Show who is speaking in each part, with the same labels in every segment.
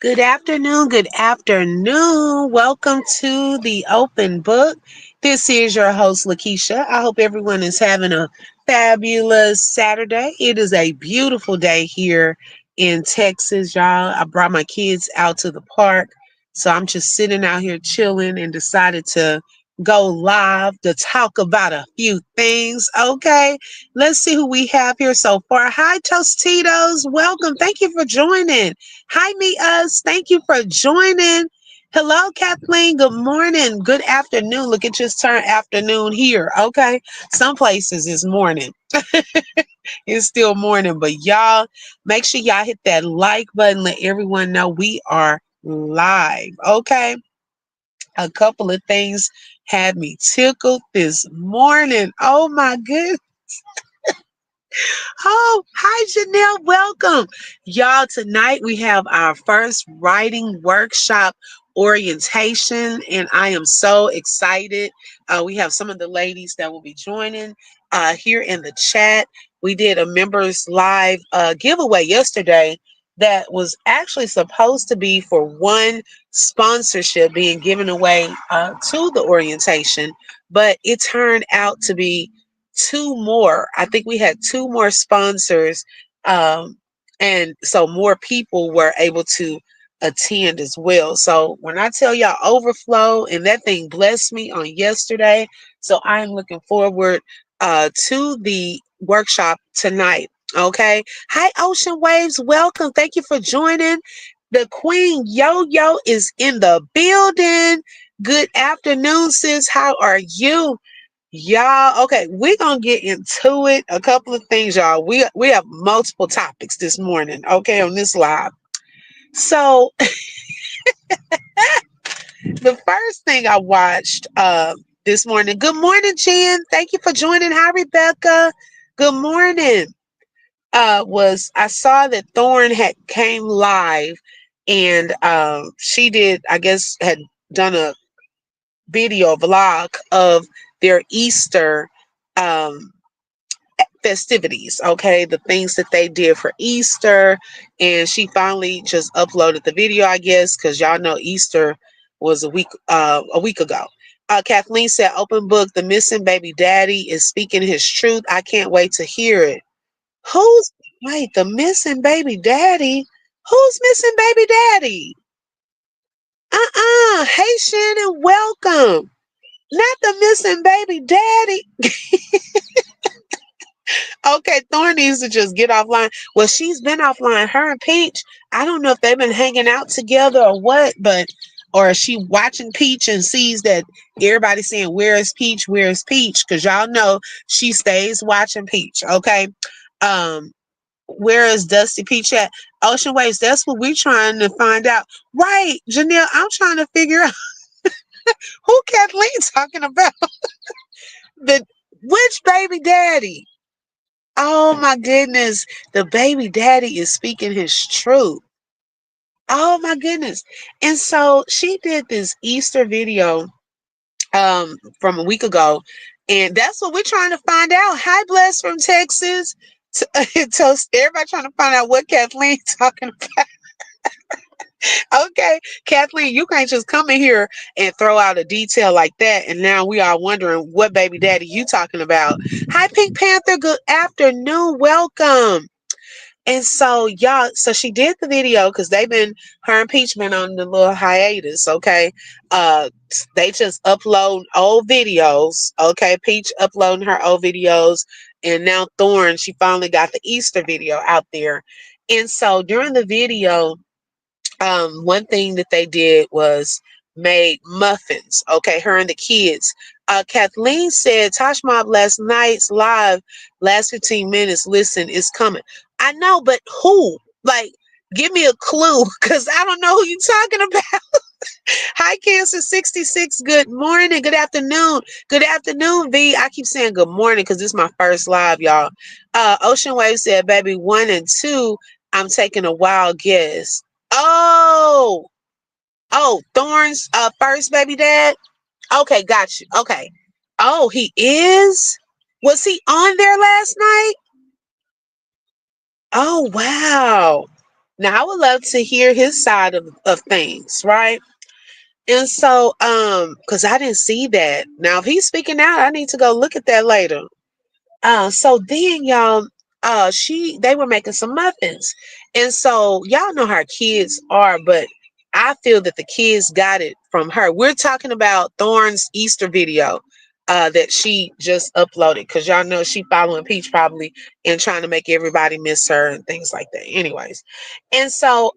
Speaker 1: Good afternoon. Good afternoon. Welcome to the open book. This is your host, Lakeisha. I hope everyone is having a fabulous Saturday. It is a beautiful day here in Texas, y'all. I brought my kids out to the park. So I'm just sitting out here chilling and decided to go live to talk about a few things. Okay. Let's see who we have here so far. Hi, Tostitos. Welcome. Thank you for joining. Hi, me, us. Thank you for joining. Hello, Kathleen. Good morning. Good afternoon. Look, it just turned afternoon here. Okay. Some places it's morning. It's still morning, but y'all make sure y'all hit that like button. Let everyone know we are live. Okay. A couple of things had me tickled this morning. Oh my goodness. Oh, hi, Janelle. Welcome. Y'all, tonight we have our first writing workshop orientation, and I am so excited. We have some of the ladies that will be joining here in the chat. We did a members live giveaway yesterday that was actually supposed to be for one sponsorship being given away to the orientation, but it turned out to be two more. I think we had two more sponsors, um, and so more people were able to attend as well. So when I tell y'all overflow, and that thing blessed me on yesterday, so I am looking forward to the workshop tonight. Okay. Hi, Ocean Waves. Welcome. Thank you for joining. The Queen Yo Yo is in the building. Good afternoon, sis. How are you? Y'all, okay, we're gonna get into it. A couple of things, y'all. We have multiple topics this morning, okay, on this live. So the first thing I watched this morning, good morning, Jen. Thank you for joining. Hi, Rebecca. Good morning. Was I saw that Thorne had came live and she did, I guess, had done a video vlog of their Easter um festivities, okay, the things that they did for Easter, and she finally just uploaded the video, I guess, because y'all know Easter was a week ago. Kathleen said, "Open book, the missing baby daddy is speaking his truth. I can't wait to hear it." Who's wait, the missing baby daddy? Who's missing baby daddy? Hey, Shannon, welcome. Not the missing baby daddy. Okay, Thorne needs to just get offline. Well, she's been offline. Her and Peach, I don't know if they've been hanging out together or what, but or is she watching Peach and sees that everybody's saying, "Where is Peach? Where is Peach?" Because y'all know she stays watching Peach. Okay. Um, where is Dusty Peach at? Ocean Waves, that's what we're trying to find out. Right, Janelle, I'm trying to figure out who Kathleen talking about. The which baby daddy? Oh my goodness. The baby daddy is speaking his truth. Oh my goodness. And so she did this Easter video from a week ago. And that's what we're trying to find out. Hi, Bless from Texas. To everybody trying to find out what Kathleen talking about. Okay, Kathleen, you can't just come in here and throw out a detail like that. And now we are wondering what baby daddy you talking about. Hi, Pink Panther. Good afternoon. Welcome. And so y'all, so she did the video because her and Peach been on the little hiatus, okay? They just upload old videos, okay? Peach uploading her old videos, and now Thorne, she finally got the Easter video out there. And so during the video, one thing that they did was made muffins, okay? Her and the kids. Kathleen said Tosh Mob last night's live, last 15 minutes. Listen, it's coming. I know, but who? Like, give me a clue, because I don't know who you're talking about. Hi, Kansas 66. Good morning. Good afternoon. Good afternoon, V. I keep saying good morning because this is my first live, y'all. Ocean Wave said, baby, 1 and 2, I'm taking a wild guess. Oh, Thorne's first baby dad. Okay, got you. Okay. Oh, he is? Was he on there last night? Oh, wow. Now I would love to hear his side of things, right? And so, because I didn't see that. Now, if he's speaking out, I need to go look at that later. So then y'all, they were making some muffins. And so y'all know how kids are, but I feel that the kids got it from her. We're talking about Thorne's Easter video that she just uploaded because y'all know she following Peach probably and trying to make everybody miss her and things like that. Anyways. And so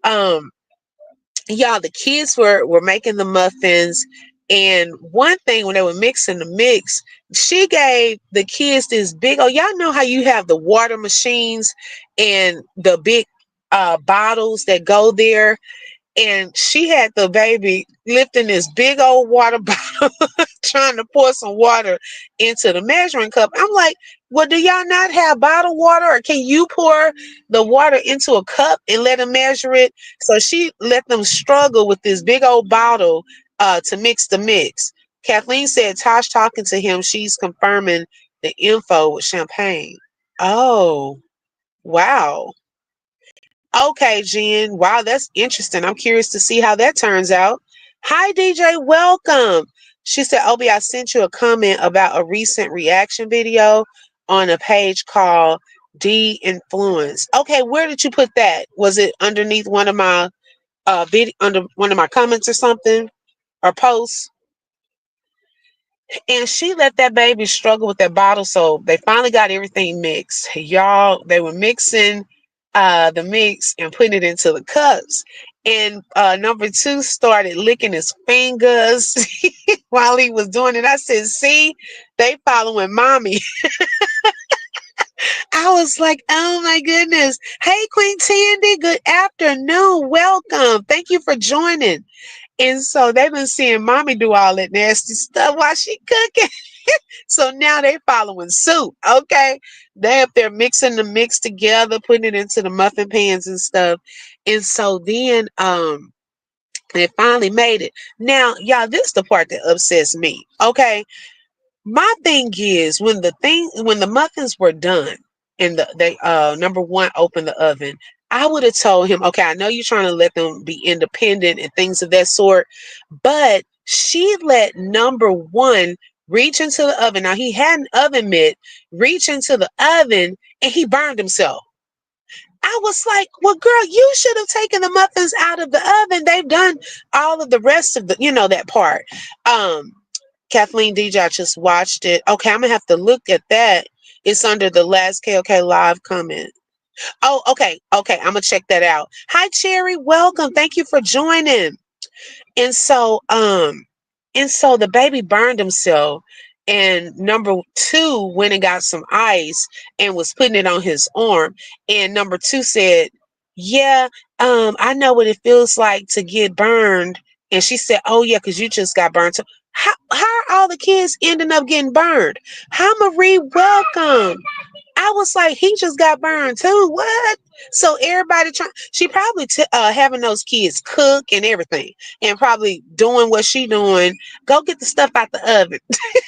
Speaker 1: y'all, the kids were making the muffins, and one thing when they were mixing the mix, she gave the kids this big, oh, y'all know how you have the water machines and the big bottles that go there, and she had the baby lifting this big old water bottle trying to pour some water into the measuring cup. I'm like, well, do y'all not have bottled water, or can you pour the water into a cup and let them measure it? So she let them struggle with this big old bottle to mix the mix. Kathleen said Tosh talking to him, she's confirming the info with champagne. Oh, wow. Okay, Jen. Wow, that's interesting. I'm curious to see how that turns out. Hi, DJ. Welcome. She said, Obi, I sent you a comment about a recent reaction video on a page called D Influence. Okay, where did you put that? Was it underneath one of my under one of my comments or something or posts? And she let that baby struggle with that bottle, so they finally got everything mixed. Y'all, they were mixing the mix and putting it into the cups. And number two started licking his fingers while he was doing it. I said, see, they following mommy. I was like, oh my goodness. Hey, Queen Tandy, good afternoon. Welcome. Thank you for joining. And so they've been seeing mommy do all that nasty stuff while she cooking. So now they following suit. Okay. They up there mixing the mix together, putting it into the muffin pans and stuff. And so then they finally made it. Now, y'all, this is the part that upsets me. Okay. My thing is when the muffins were done and they number one opened the oven, I would have told him, okay, I know you're trying to let them be independent and things of that sort, but she let number one reach into the oven. Now he had an oven mitt, reach into the oven, and he burned himself. I was like, well, girl, you should have taken the muffins out of the oven. They've done all of the rest of the, that part. Um, Kathleen DJ, I just watched it. Okay, I'm gonna have to look at that. It's under the last KOK live comment. Oh, okay, okay. I'm gonna check that out. Hi, Cherry. Welcome. Thank you for joining. And so, the baby burned himself. And number two went and got some ice and was putting it on his arm. And number two said, yeah, I know what it feels like to get burned. And she said, oh yeah, because you just got burned. So how are all the kids ending up getting burned? Hi, Marie, welcome. I was like, he just got burned too. What? So everybody trying. She probably having those kids cook and everything, and probably doing what she doing. Go get the stuff out the oven.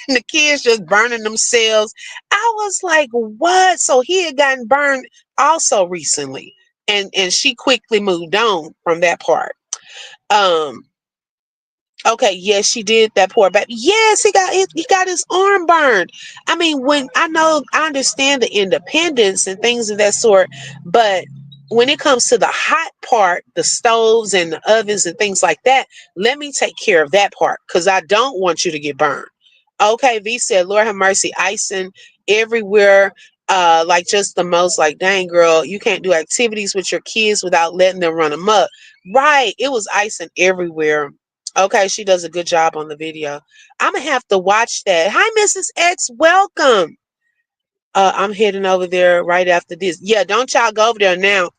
Speaker 1: And the kids just burning themselves. I was like, what? So he had gotten burned also recently, and she quickly moved on from that part. Um, Okay, yes, she did that poor baby. Yes, he got his arm burned. I mean, when I understand the independence and things of that sort, but when it comes to the hot part, the stoves and the ovens and things like that, let me take care of that part because I don't want you to get burned. Okay, V said, Lord have mercy, icing everywhere. Like just the most like, dang girl, you can't do activities with your kids without letting them run amok. Right. It was icing everywhere. Okay, she does a good job on the video. I'm gonna have to watch that. Hi, Mrs. X, welcome. I'm heading over there right after this. Yeah, don't y'all go over there now.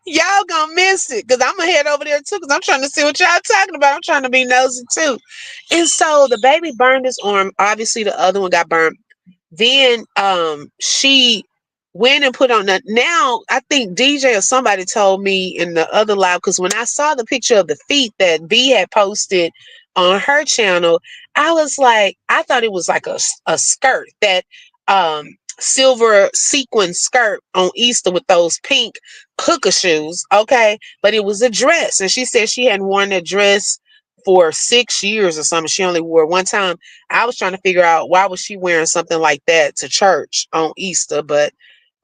Speaker 1: Y'all gonna miss it because I'm gonna head over there too because I'm trying to see what y'all talking about. I'm trying to be nosy too. And so the baby burned his arm. Obviously, the other one got burned. Then she went and put on the now I think DJ or somebody told me in the other live because when I saw the picture of the feet that V had posted on her channel, I was like, I thought it was like a skirt that silver sequin skirt on Easter with those pink hooker shoes, okay? But it was a dress, and she said she hadn't worn that dress for 6 years or something. She only wore it one time. I was trying to figure out why was she wearing something like that to church on Easter, but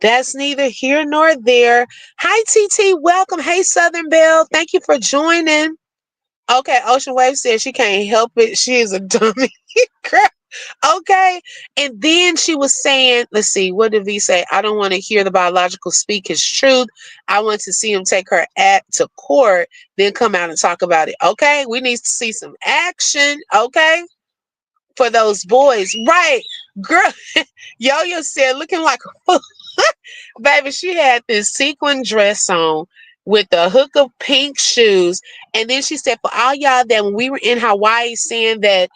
Speaker 1: that's neither here nor there. Hi, TT. Welcome. Hey, Southern Belle. Thank you for joining. Okay, Ocean Wave says she can't help it. She is a dummy. Girl, okay. And then she was saying, let's see, what did V say? I don't want to hear the biological speak his truth. I want to see him take her act to court, then come out and talk about it. Okay, we need to see some action. Okay, for those boys. Right. Girl, Yo-Yo said, looking like a baby, she had this sequin dress on with a hook of pink shoes. And then she said, for all y'all that when we were in Hawaii saying that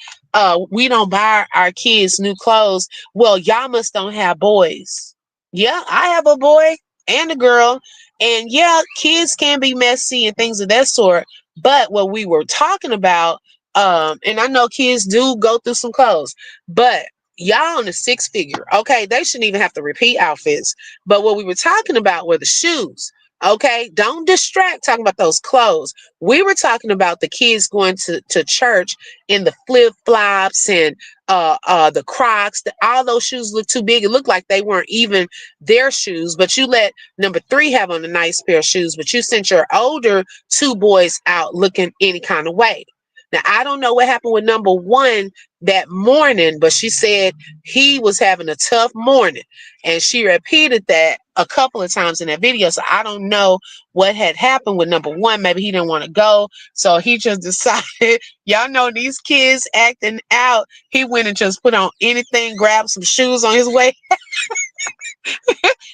Speaker 1: we don't buy our kids new clothes, well, y'all must don't have boys. Yeah, I have a boy and a girl. And yeah, kids can be messy and things of that sort. But what we were talking about, and I know kids do go through some clothes, but y'all on the six figure, okay? They shouldn't even have to repeat outfits. But what we were talking about were the shoes. Okay, don't distract talking about those clothes. We were talking about the kids going to church in the flip flops and the Crocs. All those shoes look too big. It looked like they weren't even their shoes. But you let number three have on a nice pair of shoes. But you sent your older two boys out looking any kind of way. Now I don't know what happened with number one that morning, but she said he was having a tough morning. And she repeated that a couple of times in that video. So I don't know what had happened with number one. Maybe he didn't want to go. So he just decided, y'all know these kids acting out. He went and just put on anything, grabbed some shoes on his way.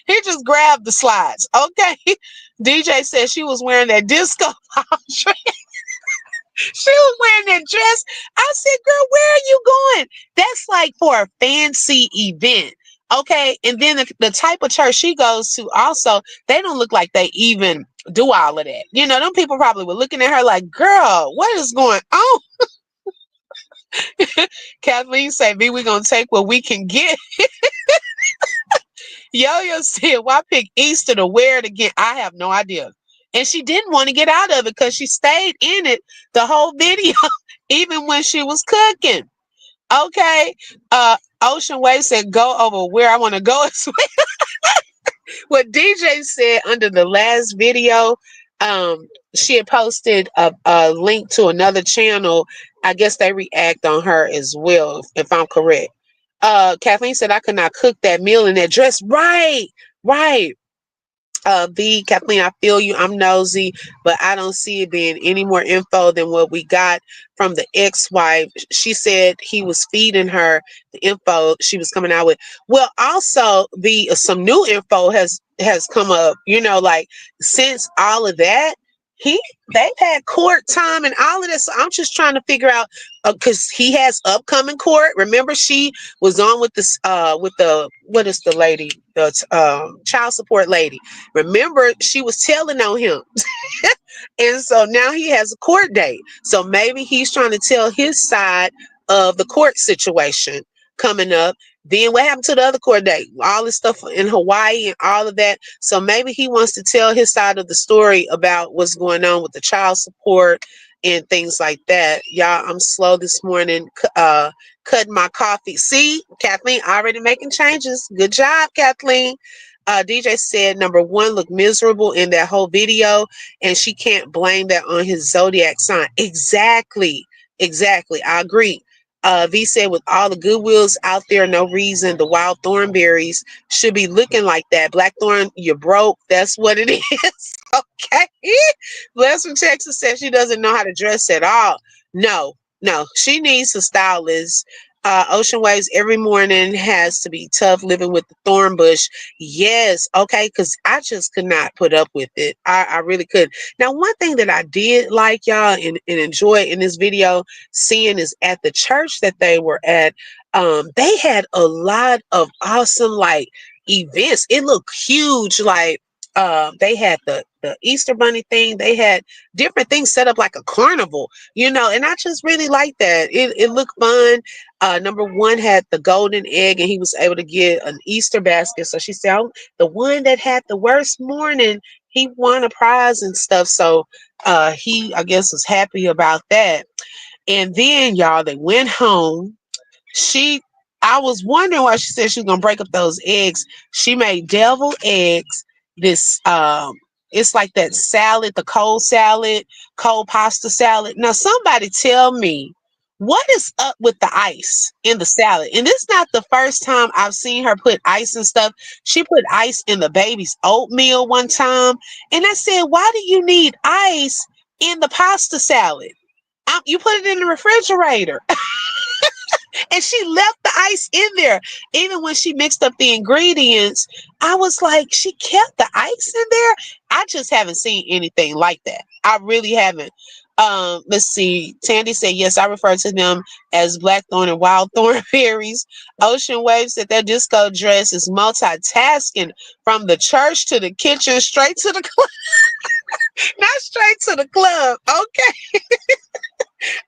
Speaker 1: He just grabbed the slides. Okay. DJ said she was wearing that disco ball dress. She was wearing that dress. I said, girl, where are you going? That's like for a fancy event. Okay. And then the type of church she goes to also, they don't look like they even do all of that. You know, them people probably were looking at her like, girl, what is going on? Kathleen said, B, we're going to take what we can get. Yo-Yo said, why pick Easter to wear it again? I have no idea. And she didn't want to get out of it because she stayed in it the whole video, even when she was cooking. Okay. Ocean Wave said, go over where I want to go as well. What DJ said under the last video, she had posted a link to another channel. I guess they react on her as well, if I'm correct. Kathleen said, I could not cook that meal in that dress. Right, right. B, Kathleen, I feel you. I'm nosy, but I don't see it being any more info than what we got from the ex-wife. She said he was feeding her the info she was coming out with. Well, also some new info has come up. You know, like since all of that, he they've had court time and all of this. So I'm just trying to figure out because he has upcoming court. Remember, she was on with this with the what is the lady, the child support lady. Remember, she was telling on him. And so now he has a court date. So maybe he's trying to tell his side of the court situation coming up. Then what happened to the other court date? All this stuff in Hawaii and all of that. So maybe he wants to tell his side of the story about what's going on with the child support and things like that. Y'all, I'm slow this morning cutting my coffee. See, Kathleen already making changes. Good job, Kathleen. DJ said number one looked miserable in that whole video, and she can't blame that on his zodiac sign. Exactly. Exactly. I agree. V said with all the goodwills out there, no reason the wild thornberries should be looking like that. Blackthorn, you're broke. That's what it is. Okay. Bless from Texas said she doesn't know how to dress at all. No, no. She needs a stylist. Ocean Waves every morning has to be tough living with the thorn bush. Yes, okay, because I just could not put up with it. I really could. Now, one thing that I did like, y'all, and enjoy in this video seeing is at the church that they were at, they had a lot of awesome like events. It looked huge, like They had the Easter bunny thing. They had different things set up like a carnival, and I just really liked that. It looked fun. Number one had the golden egg, and he was able to get an Easter basket. So she said, "Oh, the one that had the worst morning, he won a prize and stuff." So he, I guess, was happy about that. And then y'all, they went home. She I was wondering why she said she was gonna break up those eggs. She made deviled eggs. This it's like that salad, the cold pasta salad. Now somebody tell me what is up with the ice in the salad. And this is not the first time I've seen her put ice and stuff. She put ice in the baby's oatmeal one time. And I said, why do you need ice in the pasta salad? You put it in the refrigerator. And she left the ice in there. Even when she mixed up the ingredients, I was like, she kept the ice in there. I just haven't seen anything like that. I really haven't. Let's see. Tandy said, yes, I refer to them as blackthorn and wild thorn berries. Ocean Wave said their disco dress is multitasking from the church to the kitchen, straight to the club. Not straight to the club. Okay.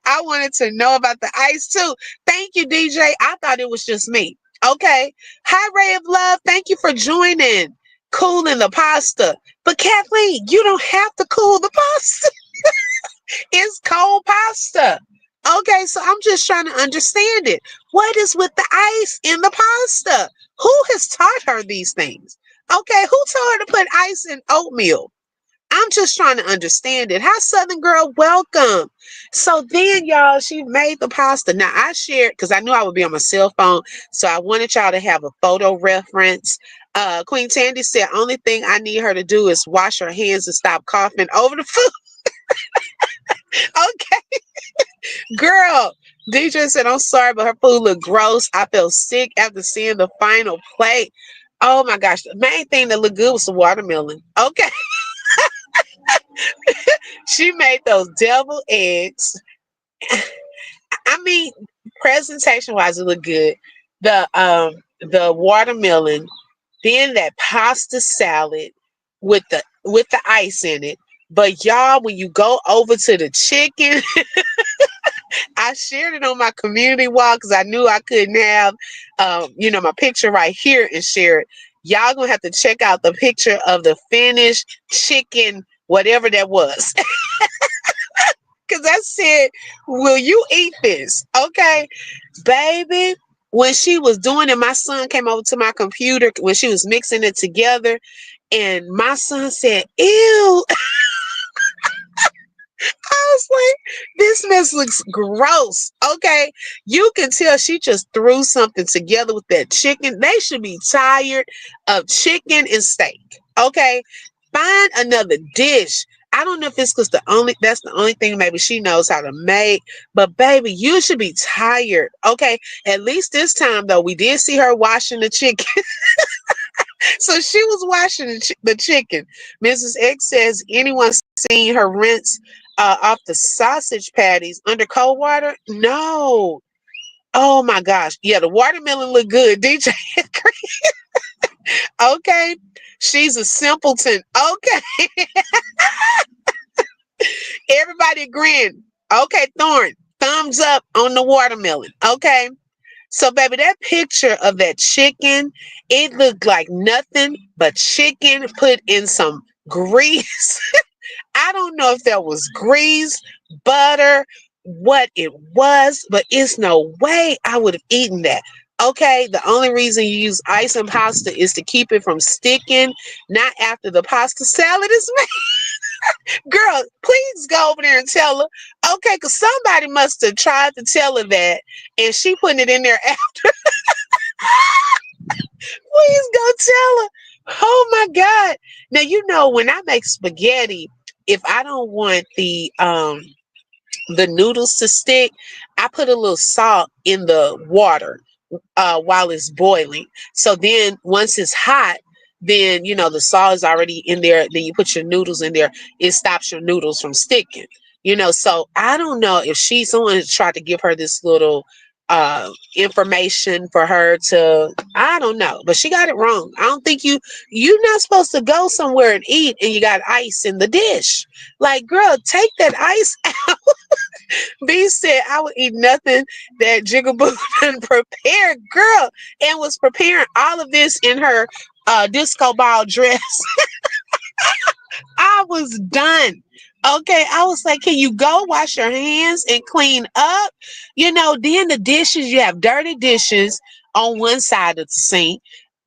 Speaker 1: I wanted to know about the ice too. Thank you, DJ. I thought it was just me. Okay. Hi, Ray of Love. Thank you for joining. Cooling the pasta. But Kathleen, you don't have to cool the pasta. It's cold pasta. Okay, so I'm just trying to understand it. What is with the ice in the pasta? Who has taught her these things? Okay, who told her to put ice in oatmeal? I'm just trying to understand it. Hi, Southern Girl. Welcome. So then, y'all, she made the pasta. Now, I shared because I knew I would be on my cell phone. So I wanted y'all to have a photo reference. Queen Tandy said, only thing I need her to do is wash her hands and stop coughing over the food. Okay. Girl, DJ said, I'm sorry, but her food looked gross. I felt sick after seeing the final plate. Oh my gosh. The main thing that looked good was the watermelon. Okay. She made those devil eggs. I mean, presentation wise, it looked good. The watermelon, then that pasta salad with the ice in it. But y'all, when you go over to the chicken, I shared it on my community wall because I knew I couldn't have, my picture right here and share it. Y'all gonna have to check out the picture of the finished chicken, whatever that was. Because I said, will you eat this? Okay, baby. When she was doing it, my son came over to my computer when she was mixing it together. And my son said, ew. I was like, this mess looks gross. Okay. You can tell she just threw something together with that chicken. They should be tired of chicken and steak. Okay. Find another dish. I don't know if it's because that's the only thing maybe she knows how to make. But baby, you should be tired. Okay. At least this time though, we did see her washing the chicken. So she was washing the chicken. Mrs. X says, anyone seen her rinse off the sausage patties under cold water? No. Oh my gosh. Yeah, the watermelon looked good. DJ. Okay. She's a simpleton. Okay. Everybody agreeing. Okay, Thorne. Thumbs up on the watermelon. Okay. So, baby, that picture of that chicken, it looked like nothing but chicken put in some grease. I don't know if that was grease, butter, what it was, but it's no way I would have eaten that. Okay, the only reason you use ice and pasta is to keep it from sticking, not after the pasta salad is made. Girl, please go over there and tell her. Okay, because somebody must have tried to tell her that, and she putting it in there after. Please go tell her. Oh my God. Now you know when I make spaghetti, if I don't want the noodles to stick, I put a little salt in the water while it's boiling. So then once it's hot, then the salt is already in there. Then you put your noodles in there. It stops your noodles from sticking. So I don't know if someone has tried to give her this little information for her to, I don't know, but she got it wrong. I don't think you're not supposed to go somewhere and eat and you got ice in the dish. Like, girl, take that ice. B said I would eat nothing that Jigaboo done prepared, girl, and was preparing all of this in her disco ball dress. I was done. Okay, I was like, can you go wash your hands and clean up? Then the dishes, you have dirty dishes on one side of the sink,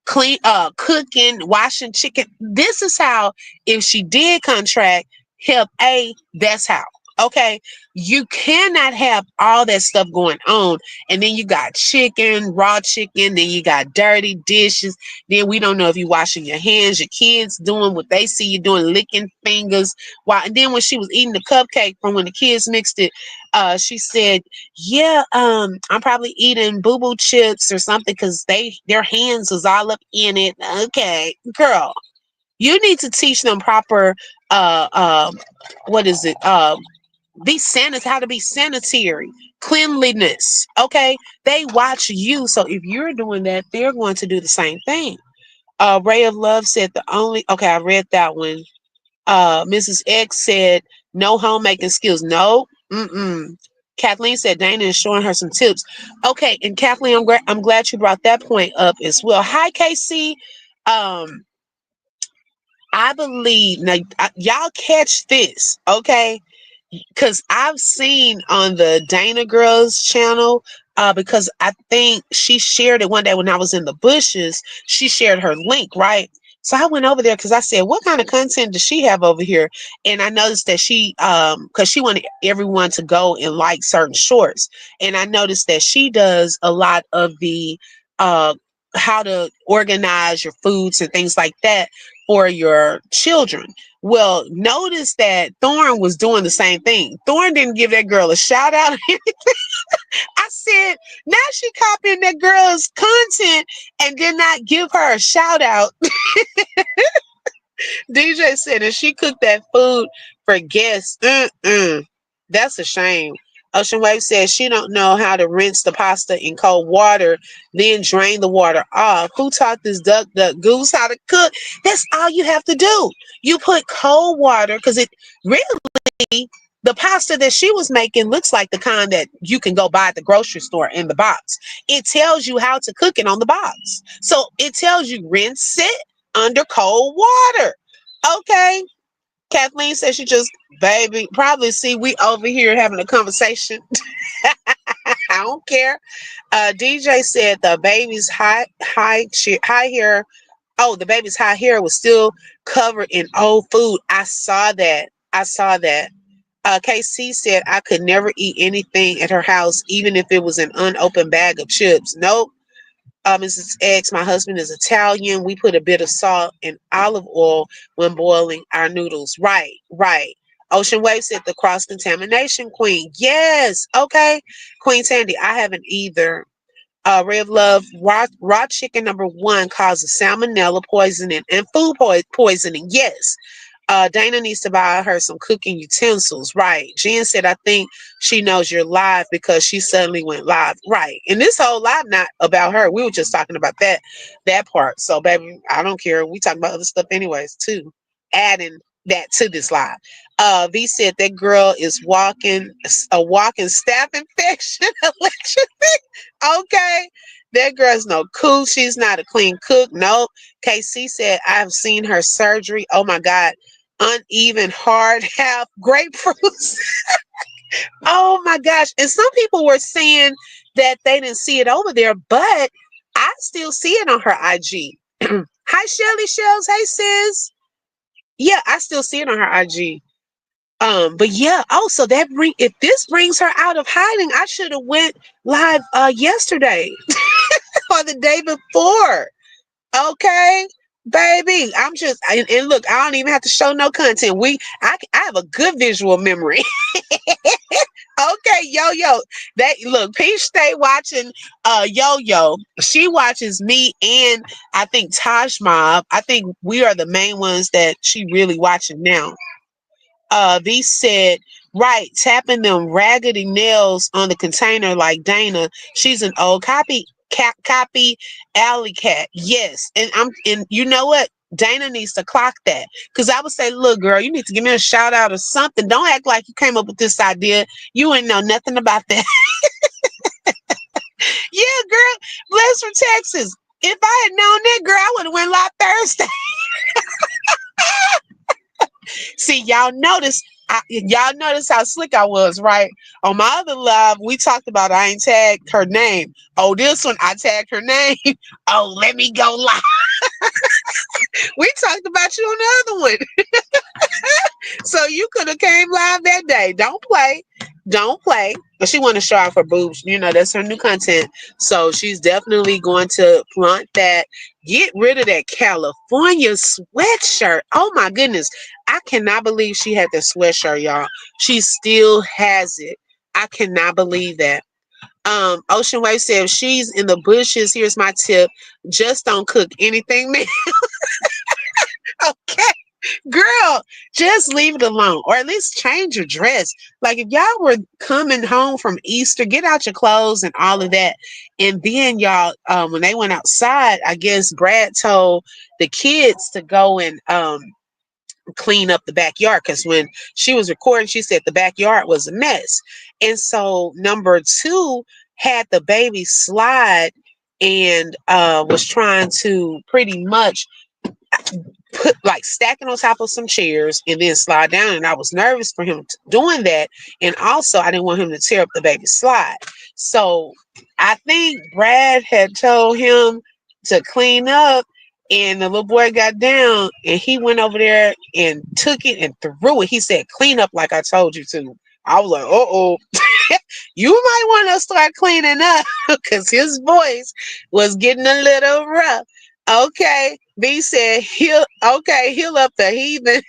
Speaker 1: clean cooking, washing chicken. This is how, if she did contract help A, that's how. Okay, you cannot have all that stuff going on, and then you got chicken, raw chicken, then you got dirty dishes, then we don't know if you're washing your hands, your kids doing what they see you doing, licking fingers. While, and then when she was eating the cupcake from when the kids mixed it, she said, "Yeah, I'm probably eating boo boo chips or something because their hands was all up in it." Okay, girl, you need to teach them proper. Uh, um, what is it? How to be sanitary, cleanliness. Okay, they watch you, so if you're doing that, they're going to do the same thing. Ray of Love said the only. Okay, I read that one. Mrs. X said no homemaking skills. No. Mm-mm. Kathleen said Dana is showing her some tips. Okay, and Kathleen, I'm glad you brought that point up as well. Hi, KC. Um, I believe now, y'all catch this, okay? Because I've seen on the Dana Girls channel, because I think she shared it one day when I was in the bushes. She shared her link, right? So I went over there because I said, "What kind of content does she have over here?" And I noticed that because she wanted everyone to go and like certain shorts, and I noticed that she does a lot of the uh, how to organize your foods and things like that for your children. Well, notice that Thorne was doing the same thing. Thorne didn't give that girl a shout out. I said, now she copying that girl's content and did not give her a shout out. DJ said, and she cooked that food for guests. That's a shame. Ocean Wave says she don't know how to rinse the pasta in cold water, then drain the water off. Who taught this duck goose how to cook? That's all you have to do. You put cold water because it really, the pasta that she was making looks like the kind that you can go buy at the grocery store in the box. It tells you how to cook it on the box. So it tells you rinse it under cold water. Okay. Kathleen says she just, baby, probably see we over here having a conversation. I don't care. DJ said the baby's high hair. Oh, the baby's high hair was still covered in old food. I saw that. I saw that. KC said I could never eat anything at her house, even if it was an unopened bag of chips. Nope. Mrs. X, my husband is Italian. We put a bit of salt and olive oil when boiling our noodles. Right, right. Ocean Wave said the cross contamination queen. Yes. Okay. Queen Sandy, I haven't either. Ray of Love, raw chicken number one causes salmonella poisoning and food poisoning. Yes. Dana needs to buy her some cooking utensils. Right. Jen said, I think she knows you're live because she suddenly went live. Right. And this whole live not about her. We were just talking about that part. So baby, I don't care. We talking about other stuff anyways, too. Adding that to this live. V said that girl is a walking staph infection. Election. Okay. That girl's no cool. She's not a clean cook. No. KC said, I've seen her surgery. Oh my God. Uneven, hard, half grapefruits. Oh my gosh. And some people were saying that they didn't see it over there, but I still see it on her IG. Hi, Shelly Shells. Hey, sis. Yeah, I still see it on her IG. But yeah, also if this brings her out of hiding, I should have went live yesterday or the day before. Okay, baby, and look, I don't even have to show no content. I have a good visual memory. Okay, Yo, that look, Peach stay watching Yo. She watches me and I think Taj Mob. I think we are the main ones that she really watching now. V said, right, tapping them raggedy nails on the container like Dana. She's an old copy alley cat. Yes. And you know what? Dana needs to clock that. Because I would say, look, girl, you need to give me a shout out or something. Don't act like you came up with this idea. You ain't know nothing about that. Yeah, girl. Bless from Texas. If I had known that, girl, I would have went live Thursday. See, y'all notice how slick I was, right? On my other live, we talked about I ain't tagged her name. Oh, this one I tagged her name. Oh, let me go live. We talked about you on the other one. So you could have came live that day. Don't play. Don't play. But she want to show off her boobs. You know, that's her new content. So she's definitely going to flaunt that. Get rid of that California sweatshirt. Oh my goodness. I cannot believe she had that sweatshirt, y'all. She still has it. I cannot believe that. Ocean Wave said if she's in the bushes, here's my tip. Just don't cook anything, man. Okay. Girl, just leave it alone, or at least change your dress. Like if y'all were coming home from Easter, get out your clothes and all of that. And then y'all, when they went outside, I guess Brad told the kids to go and clean up the backyard because when she was recording, she said the backyard was a mess. And so number two had the baby slide and was trying to pretty much put like stacking on top of some chairs and then slide down, and I was nervous for him doing that, and also I didn't want him to tear up the baby slide. So I think Brad had told him to clean up, and the little boy got down and he went over there and took it and threw it. He said, clean up like I told you to. I was like, uh-oh. You might want to start cleaning up because his voice was getting a little rough. Okay. B said, heal up the heathen.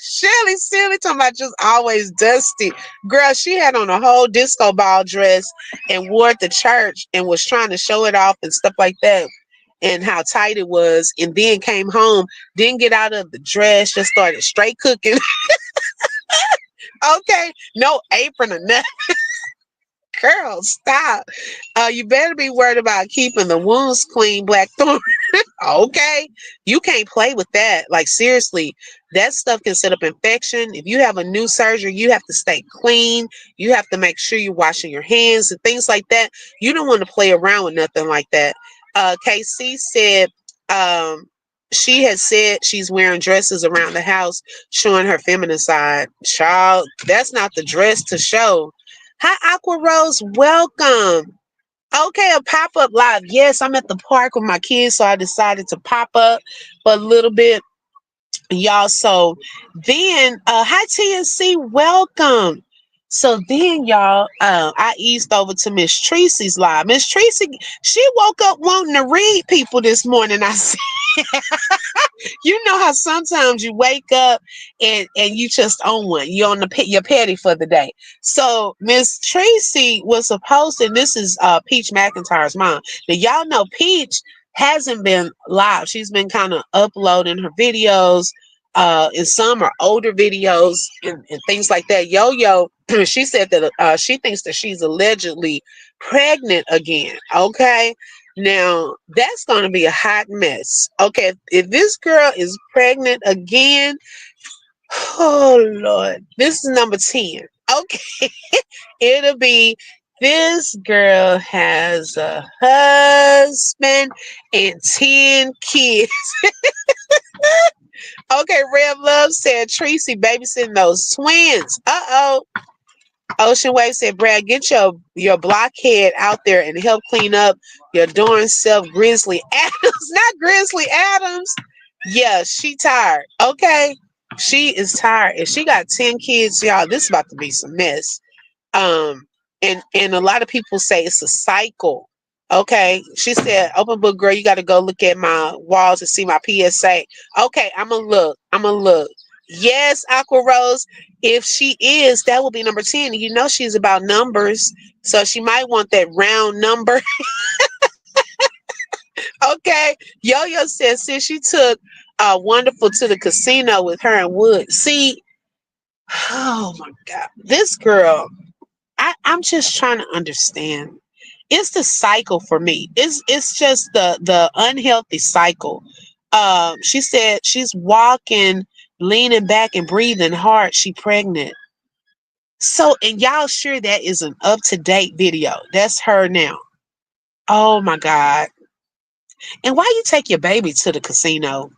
Speaker 1: Shirley silly talking about just always dusty. Girl, she had on a whole disco ball dress and wore it to church and was trying to show it off and stuff like that and how tight it was, and then came home, didn't get out of the dress, just started straight cooking. Okay, no apron or nothing. Girl, stop. You better be worried about keeping the wounds clean, Black Thorne. Okay, you can't play with that. Like seriously, that stuff can set up infection. If you have a new surgery, you have to stay clean. You have to make sure you're washing your hands and things like that. You don't want to play around with nothing like that. KC said she has said she's wearing dresses around the house, showing her feminine side. Child, that's not the dress to show. Hi, Aqua Rose, welcome. Okay, a pop up live. Yes, I'm at the park with my kids, so I decided to pop up for a little bit, y'all. So then, hi TNC, welcome. So then, y'all, I eased over to Miss Tracy's live. Miss Tracy, she woke up wanting to read people this morning. I said, you know how sometimes you wake up and you just on one. You're on you're petty for the day. So Miss Tracy was supposed to, and this is Peach McIntyre's mom. Now y'all know Peach hasn't been live. She's been kind of uploading her videos. And some are older videos and things like that. Yo, she said that she thinks that she's allegedly pregnant again. Okay. Now, that's going to be a hot mess. Okay, if this girl is pregnant again, oh Lord, this is number 10. Okay, it'll be this girl has a husband and 10 kids. Okay, Rev Love said Tracy babysitting those twins. Uh-oh. Ocean Wave said, Brad, get your blockhead out there and help clean up your darn self, Grizzly Adams. Not Grizzly Adams. Yeah, she tired. Okay. She is tired. And she got 10 kids, y'all. This is about to be some mess. Um, and a lot of people say it's a cycle. Okay. She said, open book girl, you gotta go look at my walls and see my PSA. Okay, I'm gonna look. Yes, Aqua Rose. If she is, that will be number 10. You know she's about numbers. So she might want that round number. Okay. Yo-Yo says since she took Wonderful to the casino with her and Wood. See, oh my God, this girl. I'm just trying to understand. It's the cycle for me. It's just the unhealthy cycle. She said she's walking, leaning back and breathing hard. She pregnant. So, and y'all sure that is an up to date video? That's her now. Oh my God! And why you take your baby to the casino?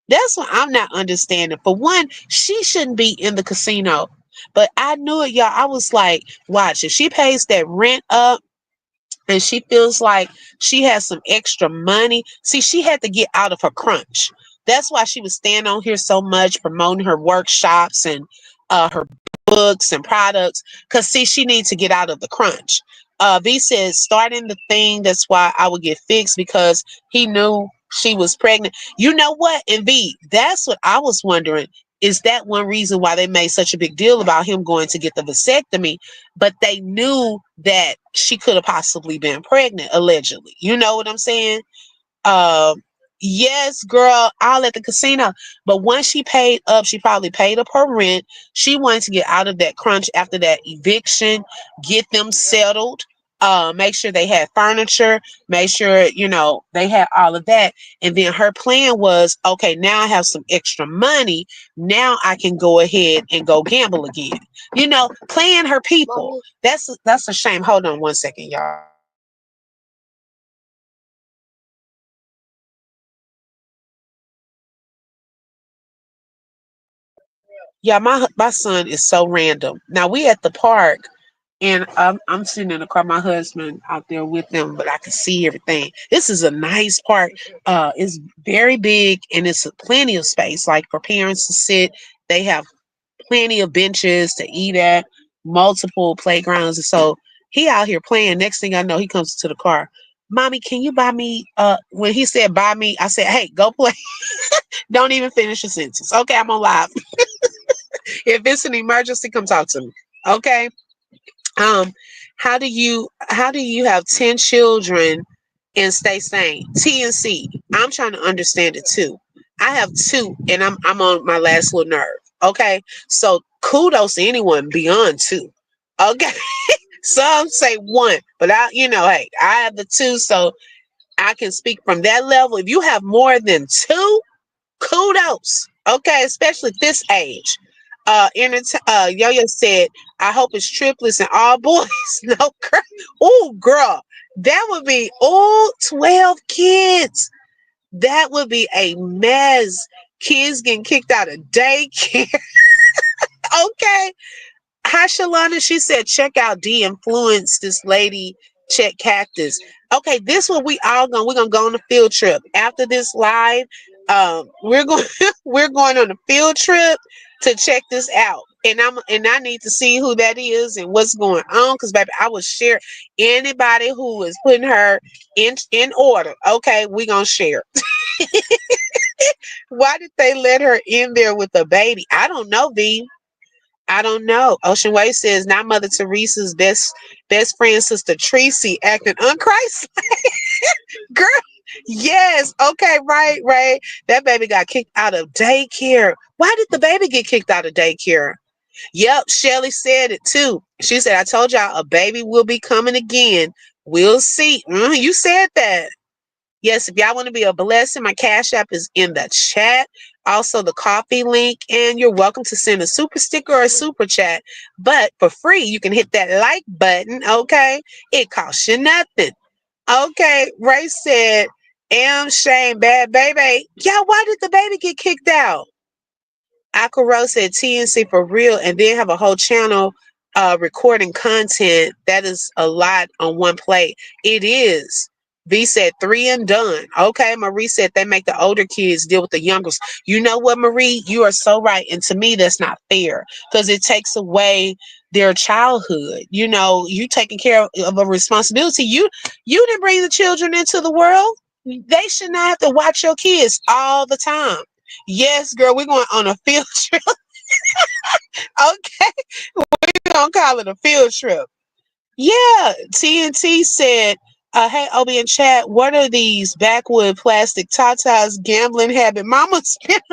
Speaker 1: That's what I'm not understanding. For one, she shouldn't be in the casino. But I knew it, y'all. I was like, watch, if she pays that rent up and she feels like she has some extra money. See, she had to get out of her crunch. That's why she was staying on here so much, promoting her workshops and her books and products. Because, see, she needs to get out of the crunch. V says, starting the thing, that's why I would get fixed because he knew she was pregnant. You know what? And V, that's what I was wondering. Is that one reason why they made such a big deal about him going to get the vasectomy? But they knew that she could have possibly been pregnant, allegedly. You know what I'm saying? Um, yes, girl, all at the casino. But once she paid up, she probably paid up her rent. She wanted to get out of that crunch after that eviction, get them settled, make sure they had furniture, make sure, they had all of that. And then her plan was, okay, now I have some extra money. Now I can go ahead and go gamble again. Playing her people. That's a shame. Hold on one second, y'all. Yeah, my son is so random. Now we at the park, and I'm sitting in the car. My husband out there with them, but I can see everything. This is a nice park. It's very big, and it's plenty of space, like for parents to sit. They have plenty of benches to eat at, multiple playgrounds, and so he out here playing. Next thing I know, he comes to the car. Mommy, can you buy me? When he said buy me, I said, hey, go play. Don't even finish the sentence. Okay, I'm on live. If it's an emergency, come talk to me. Okay. Um, how do you have 10 children and stay sane? TNC. I'm trying to understand it too. I have two and I'm on my last little nerve. Okay. So kudos to anyone beyond two. Okay. Some say one, but hey, I have the two, so I can speak from that level. If you have more than two, kudos. Okay, especially at this age. Yo-Yo said, I hope it's triplets and all boys. No, girl. Oh, girl. That would be, 12 kids. That would be a mess. Kids getting kicked out of daycare. Okay. Hi, Shalana. She said, check out D Influence, this lady, check Cactus. Okay, this one we're gonna go on a field trip. After this live, we're going we're going on a field trip to check this out. And I need to see who that is and what's going on. Because baby, I will share anybody who is putting her in order. Okay, we gonna share. Why did they let her in there with a baby? I don't know, V. I don't know. Ocean Wave says now Mother Teresa's best friend, Sister Tracy, acting unchrist. Girl, yes. Okay, right, right. That baby got kicked out of daycare. Why did the baby get kicked out of daycare? Yep, Shelly said it too. She said, I told y'all a baby will be coming again. We'll see. You said that. Yes, if y'all want to be a blessing, my Cash App is in the chat. Also, the coffee link, and you're welcome to send a super sticker or a super chat. But for free, you can hit that like button, okay? It costs you nothing. Okay, Ray said, am shame, bad baby. Yeah, why did the baby get kicked out? Akaro said TNC for real, and then have a whole channel recording content. That is a lot on one plate. It is. V said three and done. Okay, Marie said they make the older kids deal with the youngers. You know what, Marie? You are so right. And to me, that's not fair because it takes away their childhood. You taking care of a responsibility. You didn't bring the children into the world. They should not have to watch your kids all the time. Yes, girl, we're going on a field trip. Okay, we're gonna call it a field trip. Yeah, TNT said Hey, Obi and Chad, what are these backwood plastic tatas gambling habit? Mama spent.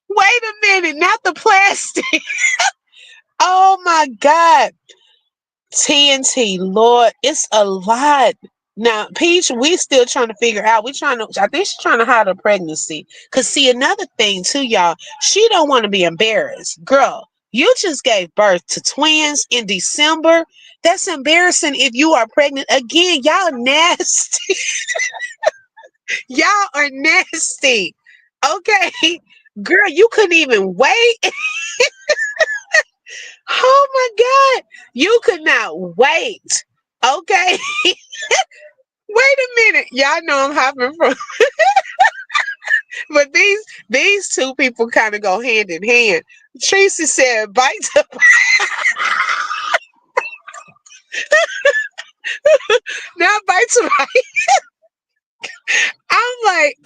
Speaker 1: Wait a minute, not the plastic. Oh my God. TNT, Lord, it's a lot. Now, Peach, we still trying to figure out. We trying to. I think she's trying to hide her pregnancy. Cause see, another thing too, y'all. She don't want to be embarrassed, girl. You just gave birth to twins in December. That's embarrassing if you are pregnant again. Y'all nasty. Y'all are nasty. Okay, girl, you couldn't even wait. Oh my God, you could not wait. Okay. Wait a minute. Y'all know I'm hopping from but these two people kind of go hand in hand. Tracy said bite to not bite to bite. I'm like,